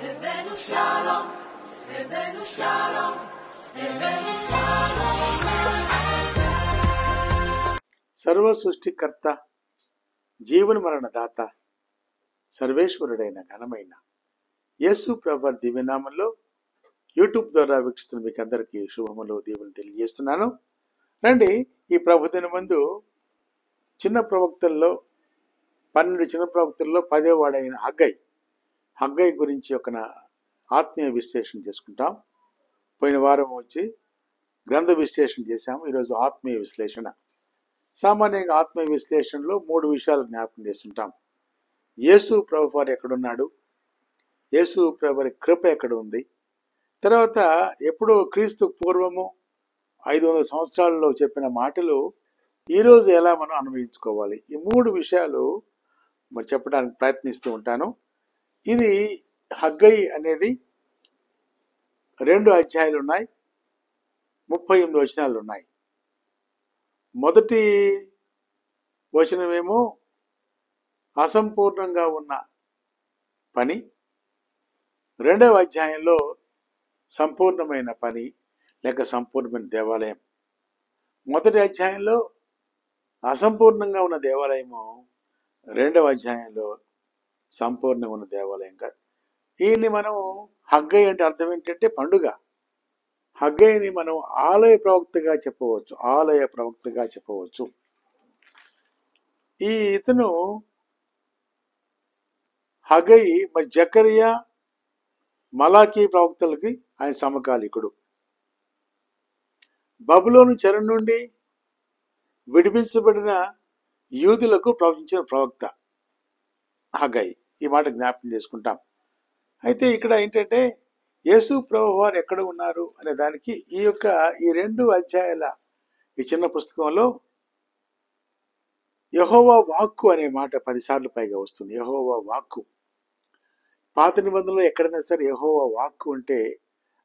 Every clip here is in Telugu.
הבאנו שלום, הבאנו שלום, הבאנו שלום. సర్వ సృష్టికర్త, జీవన మరణ దాత, సర్వేశ్వరుడైన ఘనమైన యేసు ప్రభు దివ్యనామంలో యూట్యూబ్ ద్వారా వీక్షిస్తున్న మీకు అందరికీ శుభములు, దీవులు తెలియజేస్తున్నాను. రండి, ఈ ప్రభుదిన ముందు చిన్న ప్రవక్తల్లో 12 చిన్న ప్రవక్తల్లో 10వ వాడైన హగ్గై గురించి ఒక ఆత్మీయ విశ్లేషణ చేసుకుంటాం. పోయిన వారం వచ్చి గ్రంథ విశ్లేషణ చేశాము. ఈరోజు ఆత్మీయ విశ్లేషణ. సామాన్యంగా ఆత్మీయ విశ్లేషణలో 3 విషయాలు జ్ఞాపకం చేస్తుంటాం. యేసు ప్రభు వారు ఎక్కడున్నాడు, యేసు ప్రభు వారి కృప ఎక్కడ ఉంది, తర్వాత ఎప్పుడో క్రీస్తు పూర్వము 500 సంవత్సరాలలో చెప్పిన మాటలు ఈరోజు ఎలా మనం అన్వయించుకోవాలి. ఈ 3 విషయాలు మరి చెప్పడానికి ప్రయత్నిస్తూ ఉంటాను. ఇది హగ్గై అనేది 2 అధ్యాయాలు ఉన్నాయి, 38 వచనాలు ఉన్నాయి. మొదటి వచనమేమో అసంపూర్ణంగా ఉన్న పని, 2వ అధ్యాయంలో సంపూర్ణమైన పని లేక సంపూర్ణమైన దేవాలయం. మొదటి అధ్యాయంలో అసంపూర్ణంగా ఉన్న దేవాలయము, 2వ అధ్యాయంలో సంపూర్ణంగా ఉన్న దేవాలయం కాదు. దీన్ని మనం హగ్గై అంటే అర్థం ఏంటంటే పండుగ. హగ్గైని మనం ఆలయ ప్రవక్తగా చెప్పవచ్చు. ఈ ఇతను హగ్గై మరి జకరియా, మలాకీ ప్రవక్తలకి ఆయన సమకాలికుడు. బబులోను చెర నుండి విడిపించబడిన యూదులకు ప్రవచించిన ప్రవక్త హగ్గై. ఈ మాట జ్ఞాపకం చేసుకుంటాం. అయితే ఇక్కడ ఏంటంటే యేసు ప్రభు వారు ఎక్కడ ఉన్నారు అనే దానికి ఈ 2 అధ్యాయాల ఈ చిన్న పుస్తకంలో యెహోవా వాక్కు అనే మాట 10 సార్లు పైగా వస్తుంది. యెహోవా వాక్కు. పాత నిబంధనలో ఎక్కడైనా సరే యెహోవా వాక్కు అంటే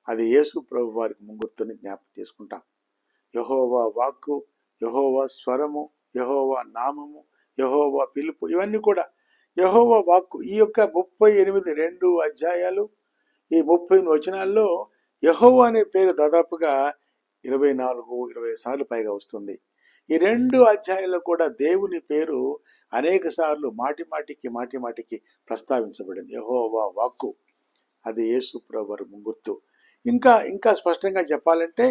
అది యేసు ప్రభు వారికి ముంగుర్తుని జ్ఞాపకం చేసుకుంటాం. యెహోవా వాక్కు, యెహోవా స్వరము, యెహోవా నామము, యెహోవా పిలుపు, ఇవన్నీ కూడా యెహోవా వాక్కు. ఈ 38 అధ్యాయాలు, ఈ 38 వచనాల్లో యెహోవా అనే పేరు దాదాపుగా 24-20 సార్లు పైగా వస్తుంది. ఈ 2 అధ్యాయాల్లో కూడా దేవుని పేరు అనేక సార్లు మాటి మాటికి ప్రస్తావించబడింది. యెహోవా వాక్కు, అది యేసు ప్రభు వారి ముంగుర్తు. ఇంకా స్పష్టంగా చెప్పాలంటే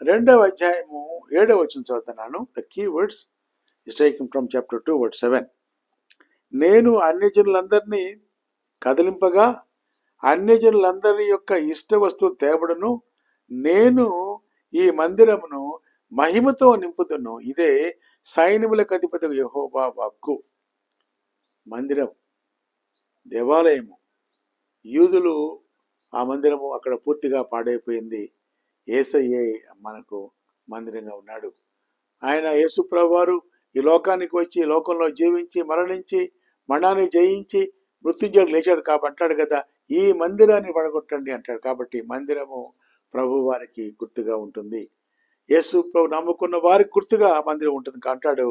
2వ అధ్యాయము 7వ వచనం చదువుతున్నాను. The key words is taking from chapter 2 word 7. నేను అన్యజనులందరినీ కదిలింపగా అన్యజనులందరి యొక్క ఇష్ట వస్తువు తేబడును, నేను ఈ మందిరమును మహిమతో నింపుతును, ఇదే సైన్యములకు అధిపతి యెహోవా వాక్కు. మందిరం, దేవాలయము, యూదులు ఆ మందిరము అక్కడ పూర్తిగా పాడైపోయింది. యేసయ్యే మనకు మందిరంగా ఉన్నాడు. ఆయన యేసు ప్రభు వారు ఈ లోకానికి వచ్చి ఈ లోకంలో జీవించి మరణించి మరణాన్ని జయించి మృత్యుంజయుడు లేచాడు కాబట్టి అంటాడు కదా, ఈ మందిరాన్ని పడగొట్టండి అంటాడు. కాబట్టి మందిరము ప్రభు వారికి గుర్తుగా ఉంటుంది. యేసు ప్రభు నమ్ముకున్న వారికి గుర్తుగా మందిరం ఉంటుంది అంటాడు.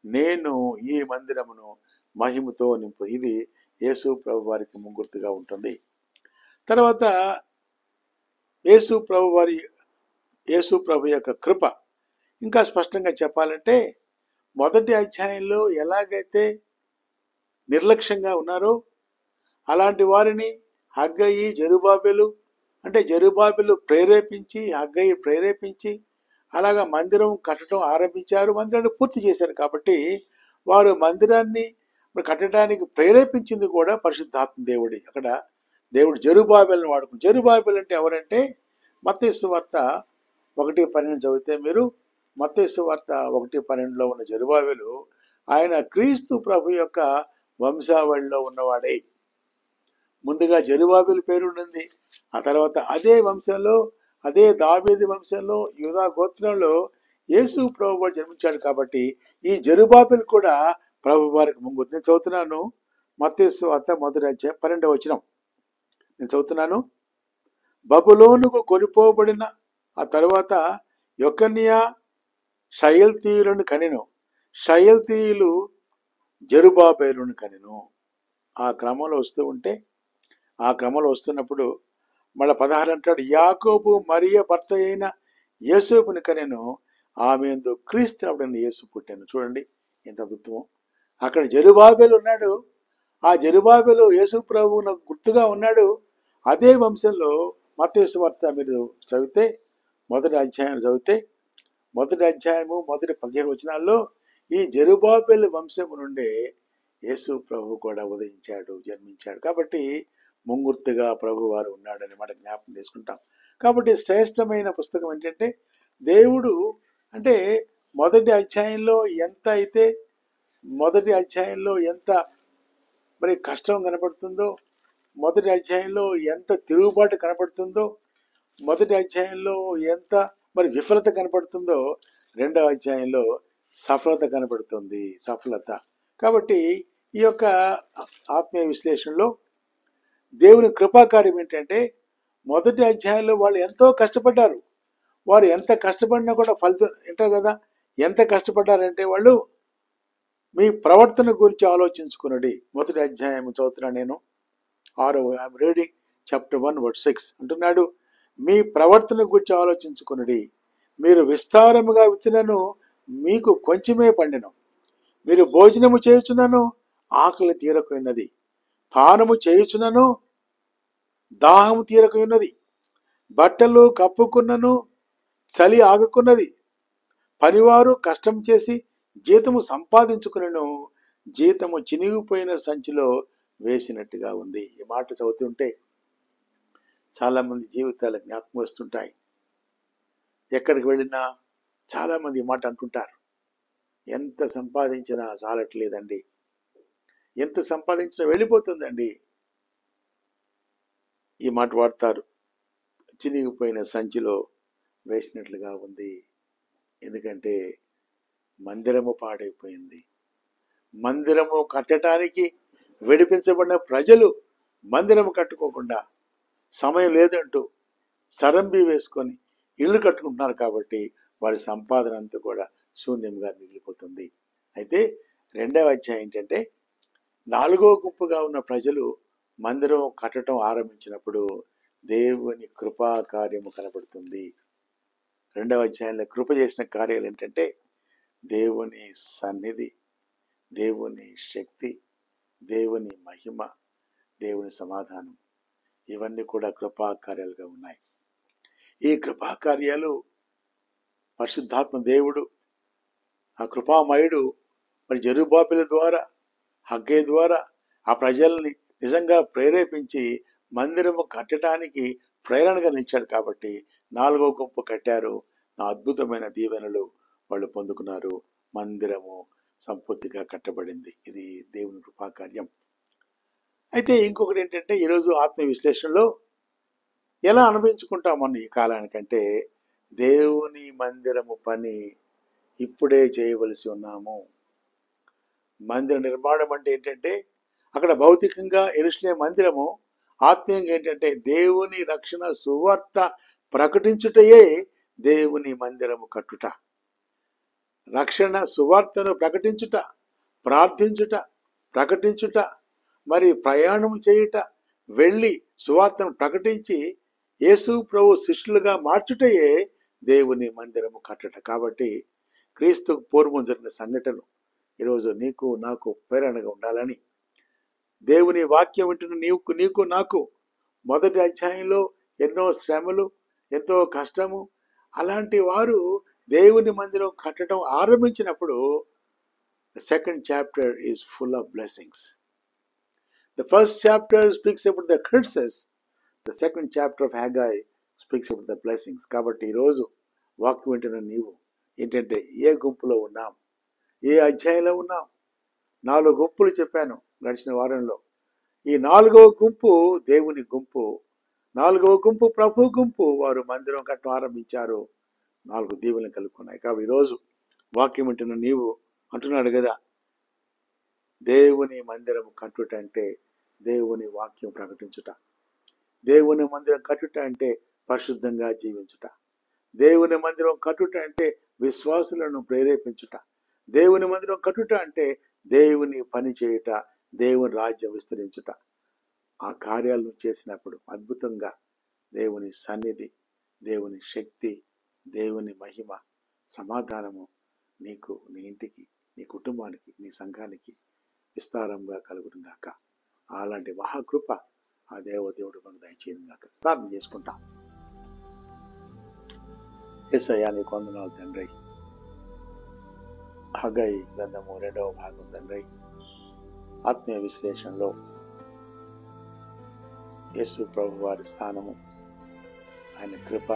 నేను ఈ మందిరమును మహిమతో నింపు, ఇది యేసు ప్రభు వారికి ముంగుర్తుగా ఉంటుంది. తర్వాత యేసు ప్రభు యొక్క కృప ఇంకా స్పష్టంగా చెప్పాలంటే మొదటి అధ్యాయంలో ఎలాగైతే నిర్లక్ష్యంగా ఉన్నారో అలాంటి వారిని హగ్గై, జెరుబ్బాబెలు అంటే జెరుబ్బాబెలు ప్రేరేపించి, హగ్గై ప్రేరేపించి అలాగా మందిరం కట్టడం ఆరంభించారు. మందిరాన్ని పూర్తి చేశారు. కాబట్టి వారు మందిరాన్ని కట్టడానికి ప్రేరేపించింది కూడా పరిశుద్ధాత్మ దేవుడి. అక్కడ దేవుడు జెరుబ్బాబెలను వాడుకుని. జెరుబ్బాబెలు అంటే ఎవరంటే మత్తయి సువార్త 1:12 చదివితే మీరు మత్తయి సువార్త 1:12లో ఉన్న జెరుబ్బాబెలు ఆయన క్రీస్తు ప్రభు యొక్క వంశావళిలో ఉన్నవాడే. ముందుగా జెరుబ్బాబెలు పేరుండింది. ఆ తర్వాత అదే వంశంలో, అదే దావీదు వంశంలో, యూదా గోత్రంలో యేసు ప్రభు వారు జన్మించాడు. కాబట్టి ఈ జెరుబ్బాబెలు కూడా ప్రభు వారికి ముందు. నేను చదువుతున్నాను మత్తయి సువార్త 1వ అధ్యాయం 12వ వచనం. నేను చదువుతున్నాను. బబులోనుకు కొనిపోబడిన ఆ తర్వాత యొకన్యా షయల్తీయులను కనెను, షయల్తీయులు జెరుబ్బాబెలును కనెను. ఆ క్రమంలో వస్తూ ఉంటే ఆ క్రమంలో వస్తున్నప్పుడు మళ్ళీ 16 అంటాడు, యాకోబు మరియ భర్త అయిన యేసేపుని కనెను, ఆమె యందు క్రీస్తునవుడైన యేసు పుట్టాను. చూడండి ఎంత అద్భుతమో. అక్కడ జెరుబాబెలు ఉన్నాడు, ఆ జెరుబాబెలు యేసు ప్రభువునకు గుర్తుగా ఉన్నాడు. అదే వంశంలో మత్తయి సువార్త మీరు చదివితే మొదటి అధ్యాయము మొదటి 17 వచనాల్లో ఈ జెరుబాబెలు వంశము నుండే యేసు ప్రభు కూడా ఉదయించాడు, జన్మించాడు. కాబట్టి ముంగుర్తుగా ప్రభు వారు ఉన్నాడని మాట జ్ఞాపకం చేసుకుంటాం. కాబట్టి శ్రేష్టమైన పుస్తకం ఏంటంటే దేవుడు అంటే మొదటి అధ్యాయంలో ఎంత మరి కష్టం కనపడుతుందో, మొదటి అధ్యాయంలో ఎంత తిరుగుబాటు కనపడుతుందో, మొదటి అధ్యాయంలో ఎంత మరి విఫలత కనపడుతుందో, రెండవ అధ్యాయంలో సఫలత కనపడుతుంది. కాబట్టి ఈ యొక్క ఆత్మీయ విశ్లేషణలో దేవుని కృపాకార్యం ఏంటంటే మొదటి అధ్యాయంలో వాళ్ళు ఎంతో కష్టపడ్డారు. వారు ఎంత కష్టపడినా కూడా ఫలితం ఏంటో కదా. ఎంత కష్టపడ్డారంటే వాళ్ళు మీ ప్రవర్తన గురించి ఆలోచించుకున్నది. మొదటి అధ్యాయం చదువుతున్నా నేను, 6వ రీడింగ్ చాప్టర్ 1 వర్స్ 6 అంటున్నాడు, మీ ప్రవర్తన గురించి ఆలోచించుకున్నది. మీరు విస్తారముగా విత్తినను మీకు కొంచెమే పండెను. మీరు భోజనము చేయుచున్నను ఆకలి తీరకున్నది, పానము చేయుచున్నను దాహము తీరకున్నది, బట్టలు కప్పుకున్నను చలి ఆగుకున్నది, పనివారు కష్టం చేసి జీతము సంపాదించుకునను జీతము చినిగిపోయిన సంచిలో వేసినట్టుగా ఉంది. ఈ మాట చదువుతుంటే చాలా మంది జీవితాలు జ్ఞాపకం వస్తుంటాయి. ఎక్కడికి వెళ్ళినా చాలా మంది ఈ మాట అంటుంటారు, ఎంత సంపాదించినా చాలట్లేదండి, ఎంత సంపాదించినా వెళ్ళిపోతుందండి. ఈ మాట వాడతారు, చినిగిపోయిన సంచిలో వేసినట్లుగా ఉంది. ఎందుకంటే మందిరము పాడైపోయింది. మందిరము కట్టడానికి విడిపించబడిన ప్రజలు మందిరము కట్టుకోకుండా సమయం లేదంటూ సరంబి వేసుకొని ఇల్లు కట్టుకుంటున్నారు. కాబట్టి వారి సంపాదన అంతా కూడా శూన్యంగా మిగిలిపోతుంది. అయితే రెండవ అధ్యాయం ఏంటంటే 4వ గుంపుగా ఉన్న ప్రజలు మందిరం కట్టడం ఆరంభించినప్పుడు దేవుని కృపా కార్యము కనబడుతుంది. రెండవ అధ్యాయంలో కృప చేసిన కార్యాలు ఏంటంటే దేవుని సన్నిధి, దేవుని శక్తి, దేవుని మహిమ, దేవుని సమాధానం, ఇవన్నీ కూడా కృపా కార్యాలుగా ఉన్నాయి. ఈ కృపా కార్యాలు పరిశుద్ధాత్మ దేవుడు, ఆ కృపామయుడు మరి జెరుబాబెలు ద్వారా, హగ్గై ద్వారా ఆ ప్రజల్ని నిజంగా ప్రేరేపించి మందిరము కట్టడానికి ప్రేరణగా నిలిచాడు. కాబట్టి 4వ గుంపు కట్టారు, నా అద్భుతమైన దీవెనలు వాళ్ళు పొందుకున్నారు. మందిరము సంపూర్తిగా కట్టబడింది. ఇది దేవుని కృపాకార్యం. అయితే ఇంకొకటి ఏంటంటే ఈరోజు ఆత్మ విశ్లేషణలో ఎలా అనుభవించుకుంటాం మనం ఈ కాలానికంటే దేవుని మందిరము పని ఇప్పుడే చేయవలసి ఉన్నాము. మందిర నిర్మాణం అంటే ఏంటంటే అక్కడ భౌతికంగా యెరూషలేము మందిరము, ఆత్మీయంగా ఏంటంటే దేవుని రక్షణ సువార్త ప్రకటించుటయే దేవుని మందిరము కట్టుట. రక్షణ సువార్తను ప్రకటించుట, ప్రార్థించుట, ప్రకటించుట, మరి ప్రయాణం చేయుట, వెళ్ళి సువార్తను ప్రకటించి యేసు ప్రభు శిష్యులుగా మార్చుటయే దేవుని మందిరము కట్టట. కాబట్టి క్రీస్తు పూర్వం జరిగిన సంఘటనలు ఈరోజు నీకు నాకు ప్రేరణగా ఉండాలని దేవుని వాక్యం వింటున్న నీకు నాకు మొదటి అధ్యాయంలో ఎన్నో శ్రమలు, ఎంతో కష్టము, అలాంటి వారు దేవుని మందిరం కట్టడం ఆరంభించినప్పుడు the second chapter is full of blessings. The first chapter speaks about the curses. The second chapter of Haggai speaks about the blessings. కాబట్టి ఈరోజు వాక్యం వింటున్న నీవు ఏంటంటే ఏ గుంపులో ఉన్నాం, ఏ అధ్యాయంలో ఉన్నాం? 4 గుంపులు చెప్పాను గడిచిన వారంలో. ఈ 4వ గుంపు దేవుని గుంపు, 4వ గుంపు ప్రభు గుంపు. వారు మందిరం కట్టడం ఆరంభించారు, 4 దీవెనలు కలుపుకున్నాయి. కాబట్టి ఈరోజు వాక్యం వింటున్న నీవు అంటున్నాడు కదా, దేవుని మందిరం కట్టుట అంటే దేవుని వాక్యం ప్రకటించుట, దేవుని మందిరం కట్టుట అంటే పరిశుద్ధంగా జీవించుట, దేవుని మందిరం కట్టుట అంటే విశ్వాసులను ప్రేరేపించుట, దేవుని మందిరం కట్టుట అంటే దేవుని పని చేయుట, దేవుని రాజ్యం విస్తరించుట. ఆ కార్యాలను చేసినప్పుడు అద్భుతంగా దేవుని సన్నిధి, దేవుని శక్తి, దేవుని మహిమ, సమాధానము నీకు, నీ ఇంటికి, నీ కుటుంబానికి, నీ సంఘానికి విస్తారంగా కలుగును గాక. అలాంటి మహాకృప ఆ దేవదేవుడు మనకు దయచేయను గాక. ప్రార్థన చేసుకుంటాం. యేసయ్యా నీకు వందనాలు తండ్రి. హగ్గై గ్రంథము 2వ భాగం తండ్రి. ఆత్మీయ విశ్లేషణలో యేసు ప్రభు వారి స్థానము, ఆయన కృప,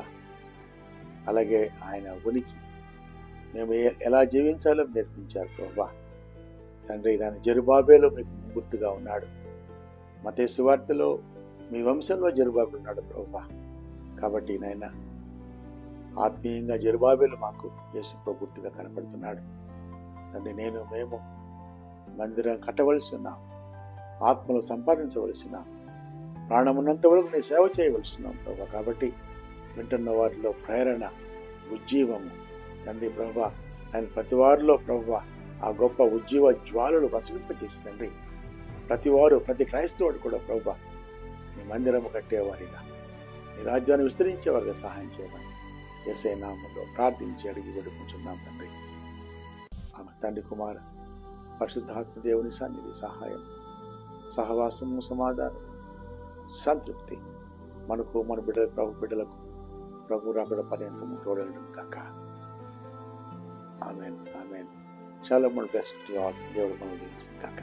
అలాగే ఆయన ఉనికి, మేము ఎలా జీవించాలో నేర్పించారు ప్రభా తండ్రి. ఆయన జెరుబాబేలు మీకు గుర్తుగా ఉన్నాడు. మత్తయి సువార్తలో మీ వంశంలో జెరుబాబేలు ఉన్నాడు ప్రభా. కాబట్టి నాయన ఆత్మీయంగా జెరుబాబేలు మాకు యేసు ప్రభు గుర్తుగా కనపడుతున్నాడు తండ్రి. మేము మందిరం కట్టవలసి ఉన్నాం, ఆత్మలు సంపాదించవలసి ఉన్నాం, ప్రాణమున్నంత వరకు నీ సేవ చేయవలసి ఉన్నాం ప్రభా. కాబట్టి వింటున్న వారిలో ప్రేరణ, ఉజ్జీవము తండ్రి ప్రభా, ఆయన ప్రతి వారిలో ప్రభా ఆ గొప్ప ఉజ్జీవ జ్వాలలు వసలింపజేసిందండి. ప్రతివారు, ప్రతి క్రైస్తవుడు కూడా ప్రభా నీ మందిరము కట్టేవారిగా, నీ రాజ్యాన్ని విస్తరించేవారిగా సహాయం చేయమని యేసయ్య నామములో ప్రార్థించి అడిగి వేడుకుంటున్నాం తండ్రి. ఆమె తండ్రి, కుమార పరిశుద్ధాత్మ దేవుని సన్నిధి, సహాయం, సహవాసము, సమాధానం, సంతృప్తి మనకు, మన బిడ్డలకు ప్రభు రాకడ పర్యంతము తోడడం కాక. ఆమేన్. ఆమేన్. షాలోమ్. దేవుడు మనల్ని దీవించును కాక.